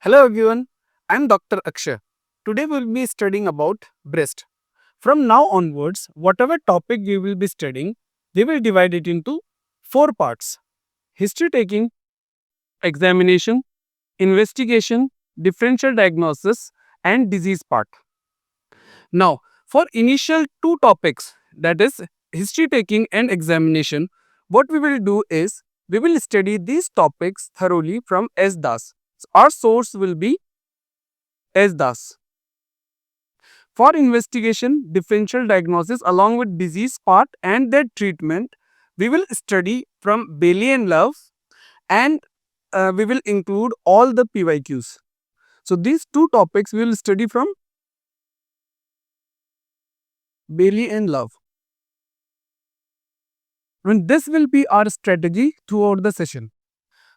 Hello everyone, I am Dr. Akshay. Today we will be studying about breast. From now onwards, whatever topic we will be studying, we will divide it into four parts: history taking, examination, investigation, differential diagnosis, and disease part. Now, for initial two topics, that is history taking and examination, what we will do is we will study these topics thoroughly from S. Das. Our source will be S. Das. For investigation, differential diagnosis along with disease part and their treatment, we will study from Bailey and Love, and we will include all the PYQs. So these two topics we will study from Bailey and Love. And this will be our strategy throughout the session.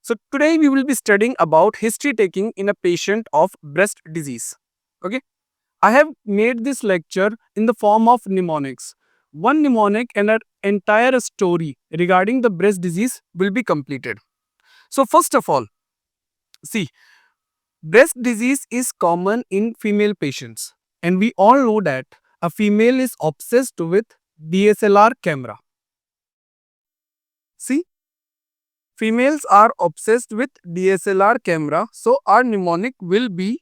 So today we will be studying about history taking in a patient of breast disease. Okay. I have made this lecture in the form of mnemonics. One mnemonic and an entire story regarding the breast disease will be completed. So first of all, see, breast disease is common in female patients, and we all know that a female is obsessed with DSLR camera. See, females are obsessed with DSLR camera, so our mnemonic will be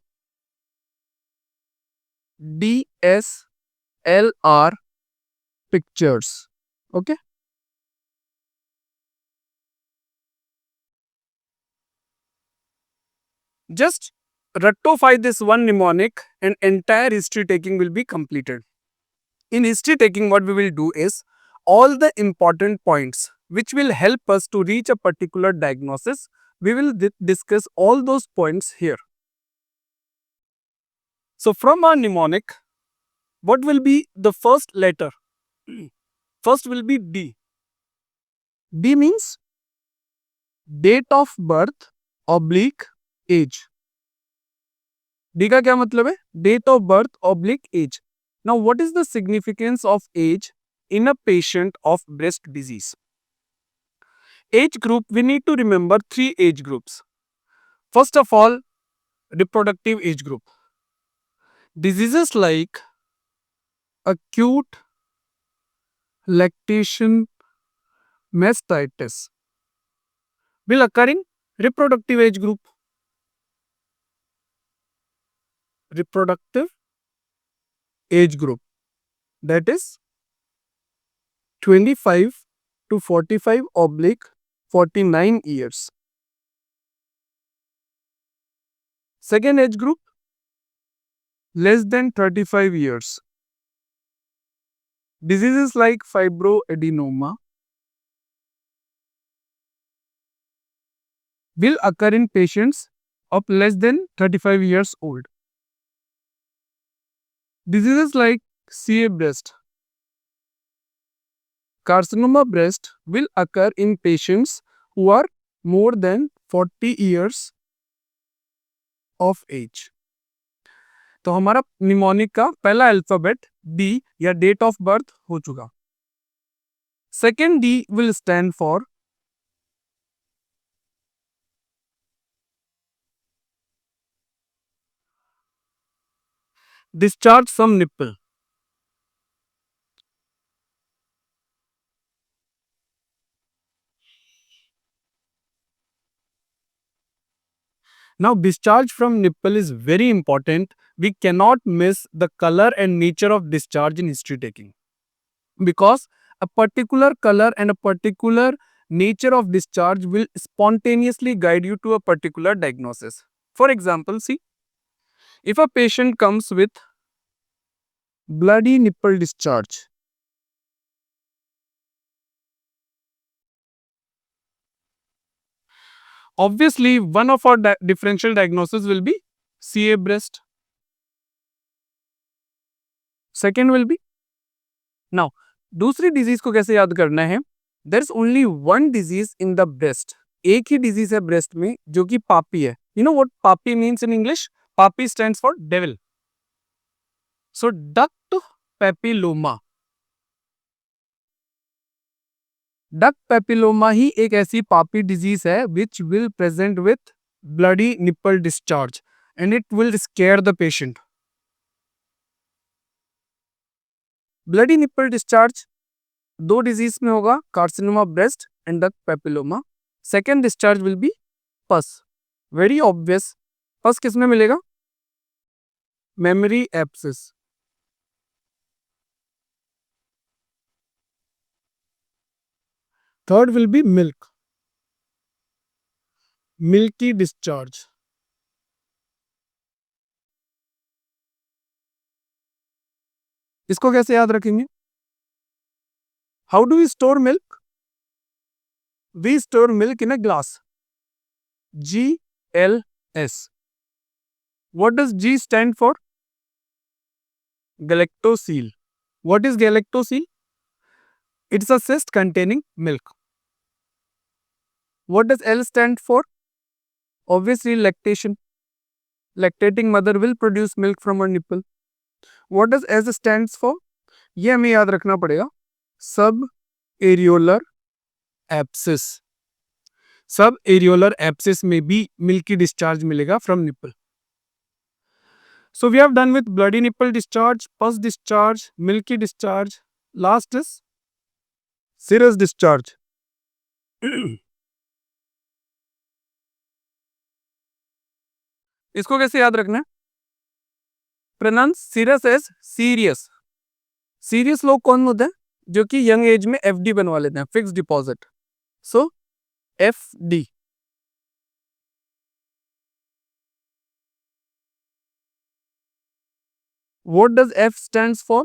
DSLR pictures. Okay. Just rectify this one mnemonic and entire history taking will be completed. In history taking, what we will do is all the important points which will help us to reach a particular diagnosis, we will discuss all those points here. So from our mnemonic, what will be the first letter? First will be D. D means date of birth oblique age. D का क्या मतलब है? Date of birth oblique age. Now, what is the significance of age in a patient of breast disease? Age group, we need to remember three age groups. First of all, reproductive age group. Diseases like acute lactation mastitis will occur in reproductive age group. Reproductive age group, that is 25 to 45 oblique 49 years. Second age group, less than 35 years. Diseases like fibroadenoma will occur in patients of less than 35 years old. Diseases like CA breast, carcinoma breast will occur in patients who are more than 40 years of age. तो हमारा mnemonic का पहला alphabet D या date of birth हो चुका. Second D will stand for discharge from nipple. Now, discharge from nipple is very important. We cannot miss the color and nature of discharge in history taking, because a particular color and a particular nature of discharge will spontaneously guide you to a particular diagnosis. For example, see, if a patient comes with bloody nipple discharge, obviously one of our differential diagnosis will be CA breast. Second will be, now दूसरी disease को कैसे याद करना है? There is only one disease in the breast. एक ही disease है breast में जो कि पापी है. यू नो व्हाट पापी मींस इन इंग्लिश? पापी stands for devil. So duct papilloma. Duct papilloma ही एक ऐसी पापी डिजीज है which will present with bloody nipple discharge. and it will scare the patient. Bloody nipple discharge दो disease में होगा, carcinoma breast and duct papilloma. Second discharge will be pus. Very obvious. Pus किसमें मिलेगा? Mammary abscess. Third will be milk. Milky discharge. इसको कैसे याद रखेंगे? How do we store milk? We store milk in a glass. GLS. What does G stand for? Galactosile. What is galactosile? It's a cyst containing milk. What does L stand for? Obviously lactation. Lactating mother will produce milk from her nipple. What does S stands for? ये हमें याद रखना पड़ेगा. सब areolar एप्सिस. सब areolar एप्सिस में भी milky discharge मिलेगा from nipple. So we have done with bloody nipple discharge, pus discharge, milky discharge. Last is serous discharge. इसको कैसे याद रखना है? Pronounce serious as serious. Serious लोग कौन होते हैं? जो कि यंग एज में FD बनवा लेते हैं, fix deposit. So FD. What does F stands for?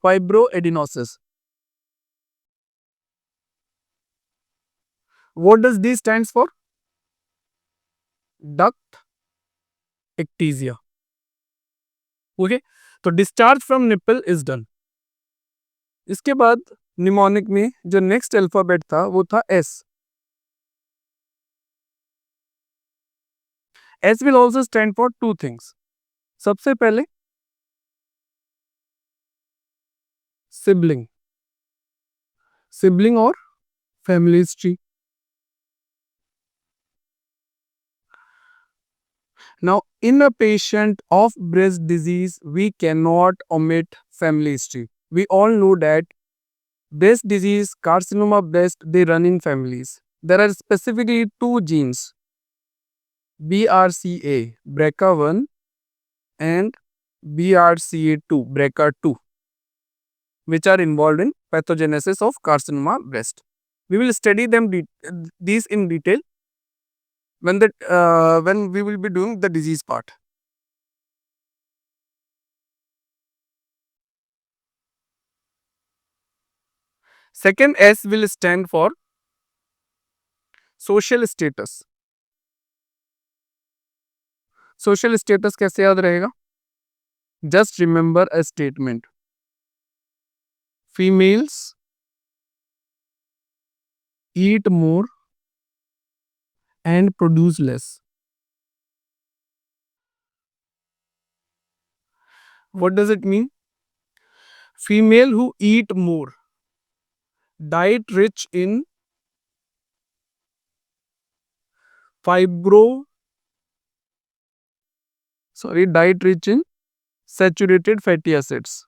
Fibroadenosis. What does D stands for? Duct ectasia. Okay, तो discharge from nipple is done. इसके बाद निमोनिक में जो नेक्स्ट अल्फाबेट था वो था S. S will also stand for two things. सबसे पहले सिबलिंग. सिबलिंग और family history. Now, in a patient of breast disease, we cannot omit family history. We all know that breast disease, carcinoma breast, they run in families. There are specifically two genes, BRCA, BRCA1, and BRCA2, BRCA2, which are involved in pathogenesis of carcinoma breast. We will study them these in detail when we will be doing the disease part. Second S will stand for social status. Social status कैसे याद रहेगा? Just remember a statement. Females eat more and produce less. What does it mean? Female who eat more, diet rich in diet rich in saturated fatty acids.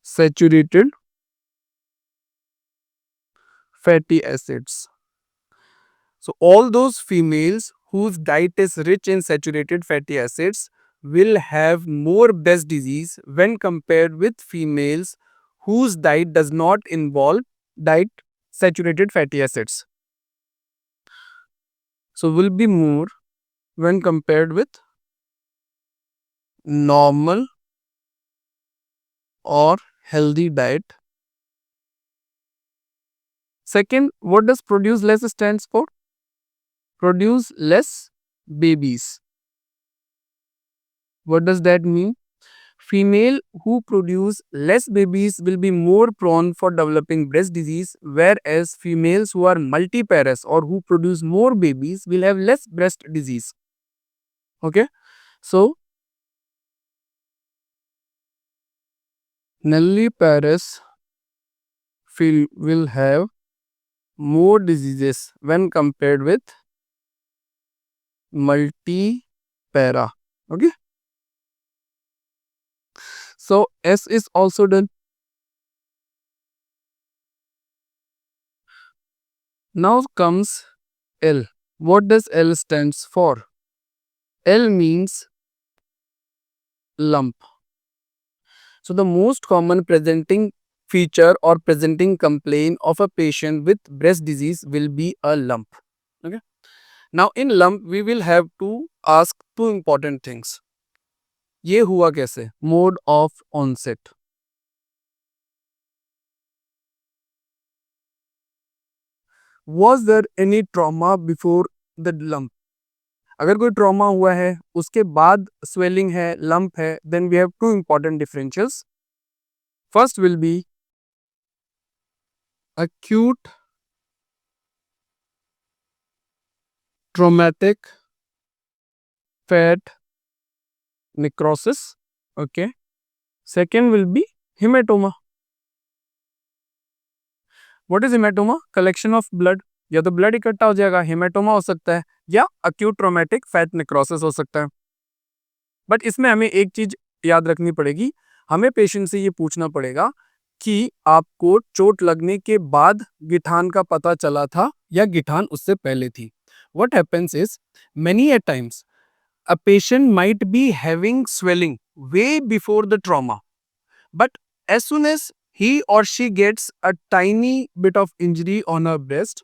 Saturated fatty acids. So all those females whose diet is rich in saturated fatty acids will have more breast disease when compared with females whose diet does not involve diet saturated fatty acids. So will be more when compared with normal or healthy diet. Second, what does produce less stands for? Produce less babies. What does that mean? Female who produce less babies will be more prone for developing breast disease, whereas females who are multiparous or who produce more babies will have less breast disease. Okay, so nulliparous will have more diseases when compared with multipara. Okay. So S is also done. Now comes L. What does L stands for? L means lump. So the most common presenting feature or presenting complaint of a patient with breast disease will be a lump. Okay. Now in lump we will have to ask two important things. ये हुआ कैसे? Mode of onset. Was there any trauma before the lump? अगर कोई trauma हुआ है उसके बाद swelling है, लंप है, then we have two important differentials. First will be acute traumatic fat necrosis. Okay. Second will be hematoma. What is hematoma? Collection of blood. या तो ब्लड इकट्ठा हो जाएगा, हेमेटोमा हो सकता है, या acute traumatic fat necrosis हो सकता है. बट इसमें हमें एक चीज याद रखनी पड़ेगी, हमें पेशेंट से ये पूछना पड़ेगा कि आपको चोट लगने के बाद गिठान का पता चला था या गिठान उससे पहले थी. What happens is many a times a patient might be having swelling way before the trauma, but as soon as he or she gets a tiny bit of injury on her breast,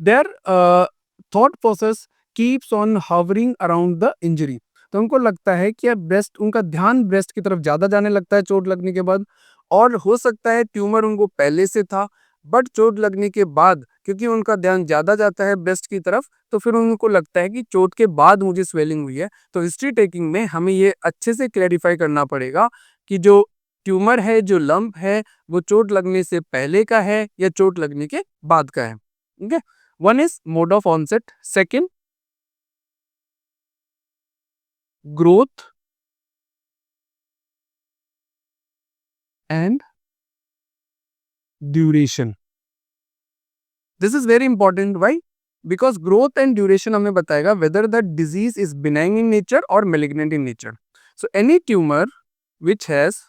their thought process keeps on hovering around the injury. तो उनको लगता है कि अब breast, उनका ध्यान breast की तरफ ज़्यादा जाने लगता है चोट लगने के बाद. और हो सकता है ट्यूमर उनको पहले से था, बट चोट लगने के बाद क्योंकि उनका ध्यान ज़्यादा जाता है ब्रेस्ट की तरफ, तो फिर उनको लगता है कि चोट के बाद मुझे स्वेलिंग हुई है. तो हिस्ट्री टेकिंग में हमें ये अच्छे से क्लैरिफाई करना पड़ेगा कि जो ट्यूमर है, जो लंप है, वो चोट लगने से पहले का है या चोट लगने के बाद का है. Okay. One is mode of onset, second growth and duration. This is very important. Why? Because growth and duration हमें बताएगा whether the disease is benign in nature or malignant in nature. So any tumor which has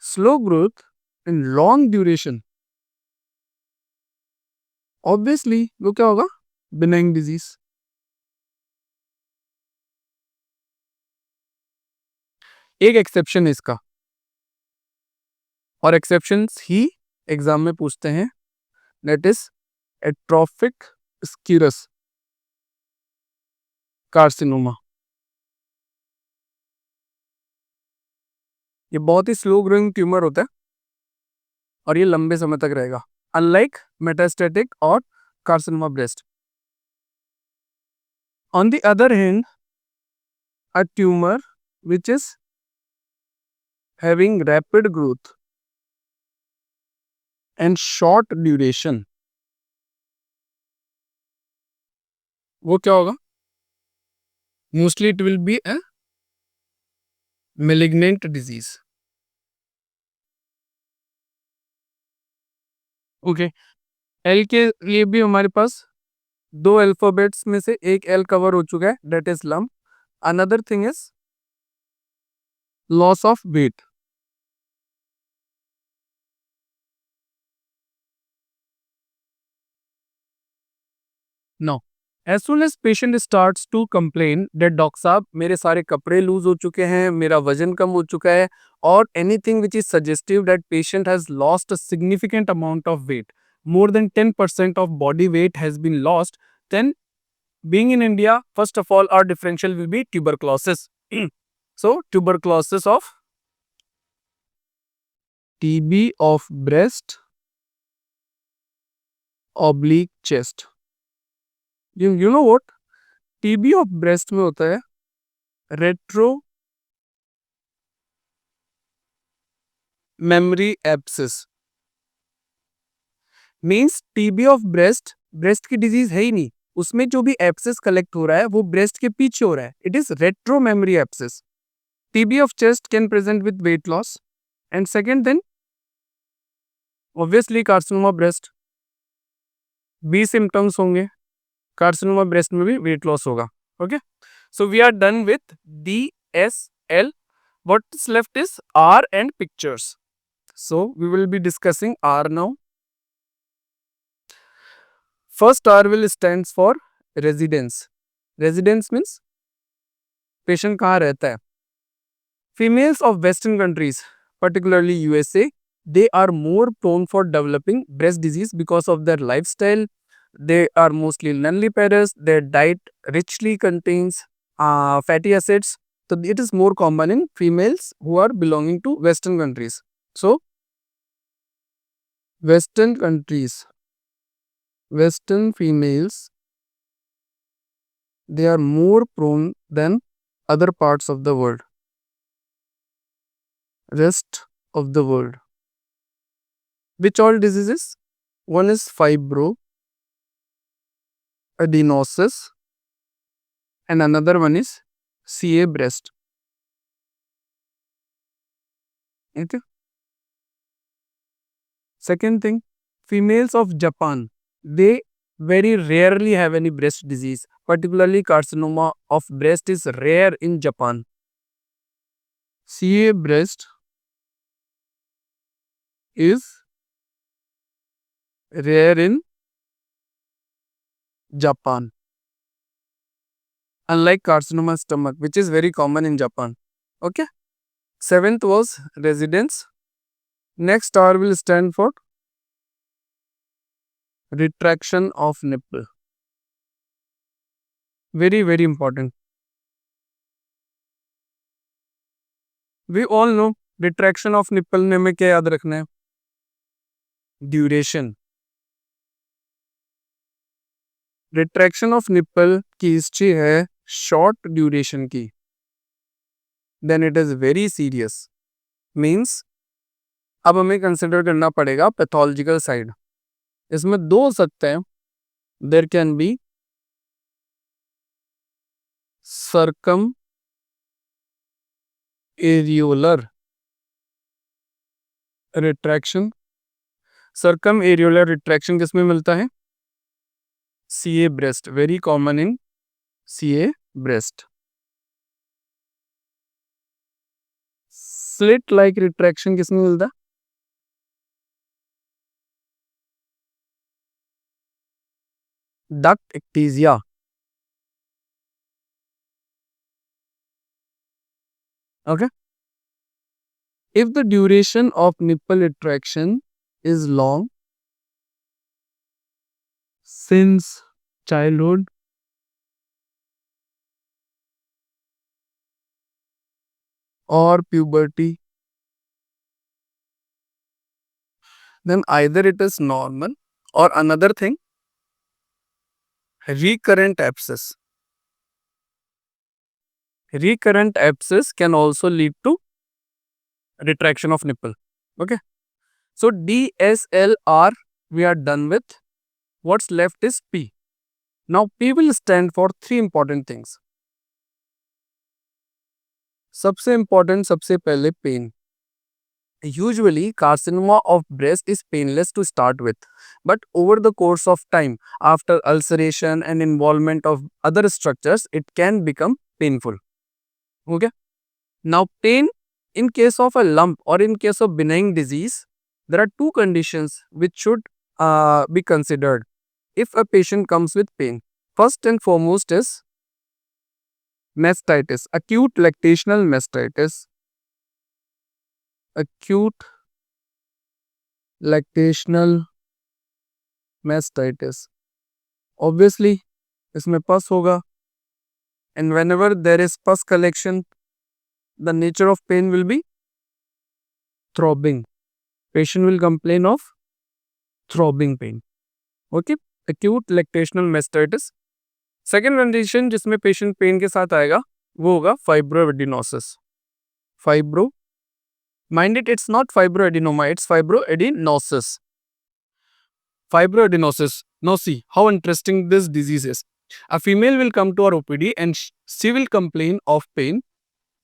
slow growth and long duration, obviously वो क्या होगा? Benign disease. एक exception है इसका, और exceptions ही exam में पूछते हैं, that is atrophic sclerosis carcinoma. ये बहुत ही स्लो ग्रोइंग ट्यूमर होता है और ये लंबे समय तक रहेगा, अनलाइक मेटास्टेटिक और carcinoma breast. On the other hand, a tumour which is having rapid growth and short duration, वो क्या होगा? Mostly it will be a malignant disease. Okay. L के लिए भी हमारे पास दो अल्फाबेट्स में से एक एल कवर हो चुका है, that is lump. Another thing is loss of weight. No, as soon as patient starts to complain that doctor साहब मेरे सारे कपड़े लूज हो चुके हैं, मेरा वजन कम हो चुका है, और anything which is suggestive that patient has lost a significant amount of weight, more than 10% of body weight has been lost, then being in India, first of all, our differential will be tuberculosis. So, tuberculosis of TB of breast oblique chest. You know what? TB of breast में होता है retro memory abscess. Means TB of breast, breast की disease है ही नहीं, उसमें जो भी abscess collect हो रहा है वो ब्रेस्ट के पीछे हो रहा है. It is retromammary abscess. TB of chest can present with weight loss. And second then obviously carcinoma breast. 20 symptoms होंगे. कार्सिनोमा ब्रेस्ट में भी वेट लॉस होगा. Okay, so we are done with DSL. What's left is R and pictures. So we will be discussing R now. First R will stands for residence. Residence means patient कहाँ रहता है. Females of Western countries, particularly USA, they are more prone for developing breast disease because of their lifestyle. They are mostly nulliparous. Their diet richly contains fatty acids. So it is more common in females who are belonging to Western countries. So Western countries, Western females, they are more prone than other parts of the world. Rest of the world. Which all diseases? One is fibroadenosis and another one is CA breast. Okay. Second thing, females of Japan, they very rarely have any breast disease. Particularly carcinoma of breast is rare in Japan. CA breast is rare in Japan. Unlike carcinoma stomach, which is very common in Japan. Okay. Seventh was residence. Next R will stand for retraction of nipple. Very, very important. We all know retraction of nipple में हमें क्या याद रखना है? Duration. Retraction of nipple की history है short duration की. Then it is very serious. Means अब हमें कंसिडर करना पड़ेगा पैथोलॉजिकल साइड. इसमें दो हो सकते हैं. There can be circumareolar retraction. Circumareolar retraction किसमें मिलता है? CA breast. Very common in CA breast. Slit like retraction किसमें मिलता है? Duct ectasia. Okay. If the duration of nipple retraction is long since childhood or puberty, then either it is normal or another thing, recurrent abscess. Recurrent abscess can also lead to retraction of nipple. Okay. So DSLR we are done with. What's left is P. Now P will stand for three important things. सबसे important सबसे पहले pain. Usually carcinoma of breast is painless to start with, but over the course of time, after ulceration and involvement of other structures, it can become painful. Okay. Now pain in case of a lump or in case of benign disease, there are two conditions which should be considered if a patient comes with pain. First and foremost is mastitis, acute lactational mastitis. Acute lactational mastitis. Obviously, इसमें pus होगा, and whenever there is pus collection, the nature of pain will be throbbing. Patient will complain of throbbing pain. Okay, acute lactational mastitis. Second condition जिसमें patient pain के साथ आएगा वो होगा fibroadenosis. Mind it, it's not fibroadenoma, it's fibroadenosis. Fibroadenosis. Now see how interesting this disease is. A female will come to our OPD and she will complain of pain,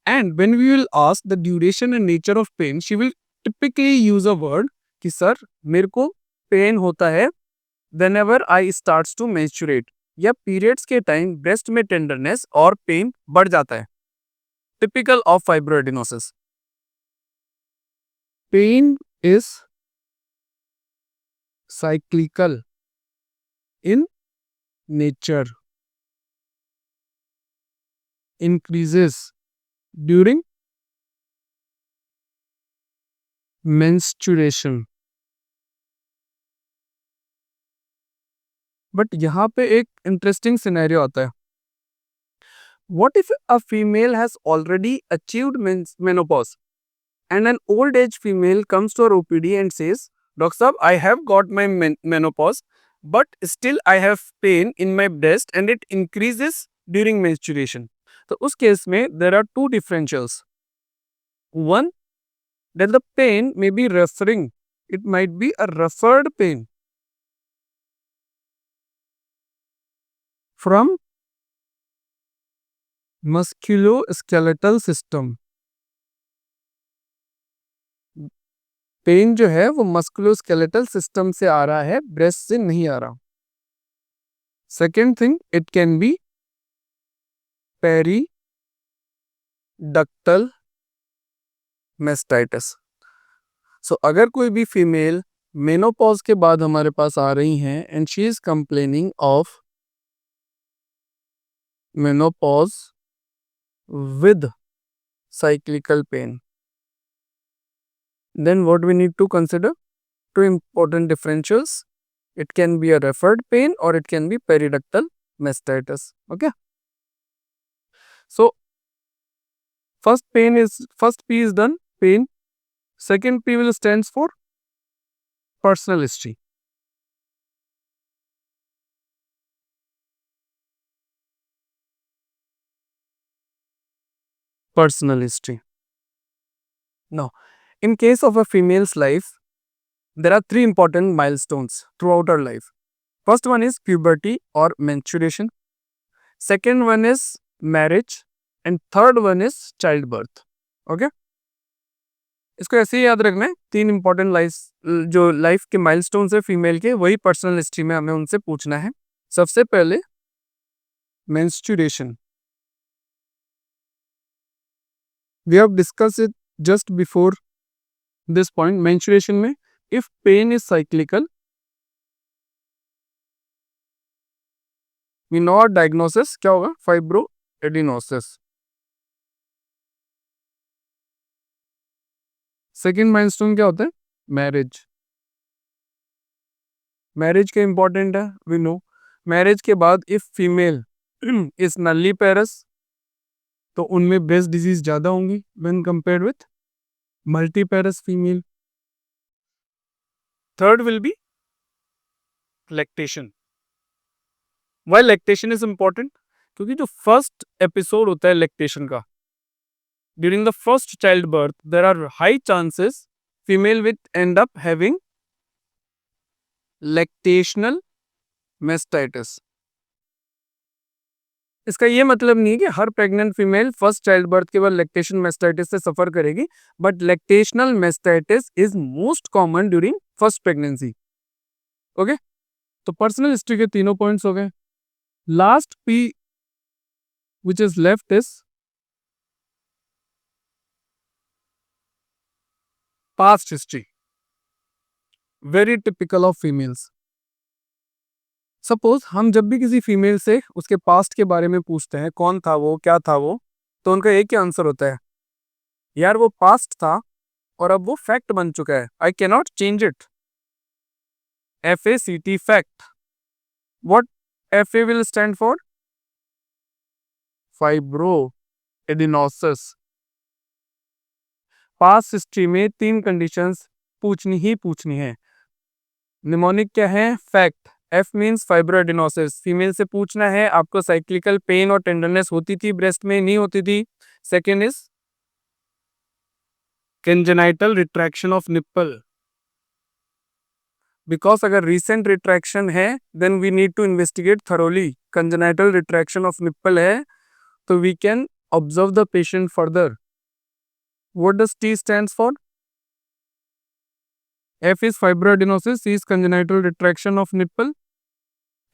and when we will ask the duration and nature of pain, she will typically use a word कि sir मेरे को pen होता है whenever I starts to menstruate. या periods के time breast में tenderness और pain बढ़ जाता है, typical of fibroadenosis. Pain is cyclical in nature, increases during menstruation. But यहाँ पे एक इंटरेस्टिंग सिनेरियो आता है. What if a female has already achieved menopause and an old age female comes to her OPD and says, Doctor Sahab, I have got my menopause, but still I have pain in my breast and it increases during menstruation. तो उस case में there are two differentials. One, that the pain may be referring, it might be a referred pain from musculoskeletal system. Pain जो है वो musculoskeletal system से आ रहा है, breast से नहीं आ रहा. Second thing, it can be periductal mastitis. So अगर कोई भी फीमेल मेनोपॉज के बाद हमारे पास आ रही हैं and she is complaining of menopause with cyclical pain, then what we need to consider? Two important differentials. It can be a referred pain or it can be periductal mastitis. Okay. So first P is done, pain. Second P will stands for personal history. Personal history. Now, in case of a female's life, there are three important milestones throughout her life. First one is puberty or menstruation. Second one is marriage. And third one is childbirth. Okay? इसको ऐसे ही याद रखना है. तीन important जो life के milestones है female के, वही पर्सनल हिस्ट्री में हमें उनसे पूछना है. सबसे पहले menstruation. We have discuss it just before this point. Menstruation में if pain is cyclical, we know diagnosis क्या होगा? फाइब्रोएडिनोसिस. सेकेंड माइलस्टोन क्या होता है? मैरिज. मैरिज के इंपॉर्टेंट है, वी नो. मैरिज के बाद इफ फीमेल इज नली पेरस, तो उनमें ब्रेस्ट डिजीज ज्यादा होंगी when compared with multi पेरस female. Third will B lactation. Why lactation is important? क्योंकि जो फर्स्ट एपिसोड होता है लैक्टेशन का, during the first childbirth, there are high chances female will end up having lactational mastitis. इसका ये मतलब नहीं है कि हर pregnant female first child birth के बाद लैक्टेशन मेस्टाइटिस से सफर करेगी, but lactational mastitis is most common during first pregnancy. Okay, तो पर्सनल हिस्ट्री के तीनों पॉइंट्स हो गए. Last P which is left is past history, very typical of females. Suppose हम जब भी किसी फीमेल से उसके पास्ट के बारे में पूछते हैं, कौन था वो, क्या था वो, तो उनका एक ही आंसर होता है, यार वो पास्ट था और अब वो फैक्ट बन चुका है, I can not change it. FACT, fact. What FA will stand for? Fibroadenosis. Past history में तीन कंडीशंस पूछनी ही पूछनी है. निमोनिक क्या है? Fact. F means fibroadenosis. Female से पूछना है आपको साइक्लिकल पेन और टेंडरनेस होती थी ब्रेस्ट में, नहीं होती थी. Second is congenital retraction of nipple. Because अगर रिसेंट रिट्रैक्शन है then we need to investigate thoroughly. Congenital retraction of nipple है तो we can observe the patient further. What does T stands for? F is fibroadenosis, C is congenital retraction of nipple,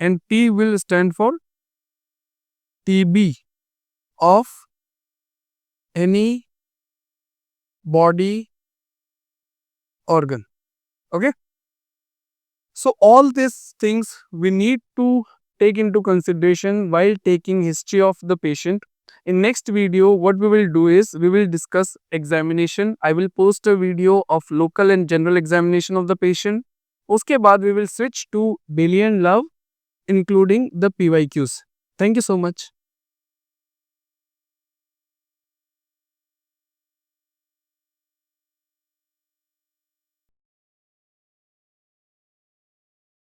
and T will stand for TB of any body organ. Okay. So all these things we need to take into consideration while taking history of the patient. In next video, what we will do is we will discuss examination. I will post a video of local and general examination of the patient. Uske baad we will switch to Bailey and Love, including the PYQs. Thank you so much.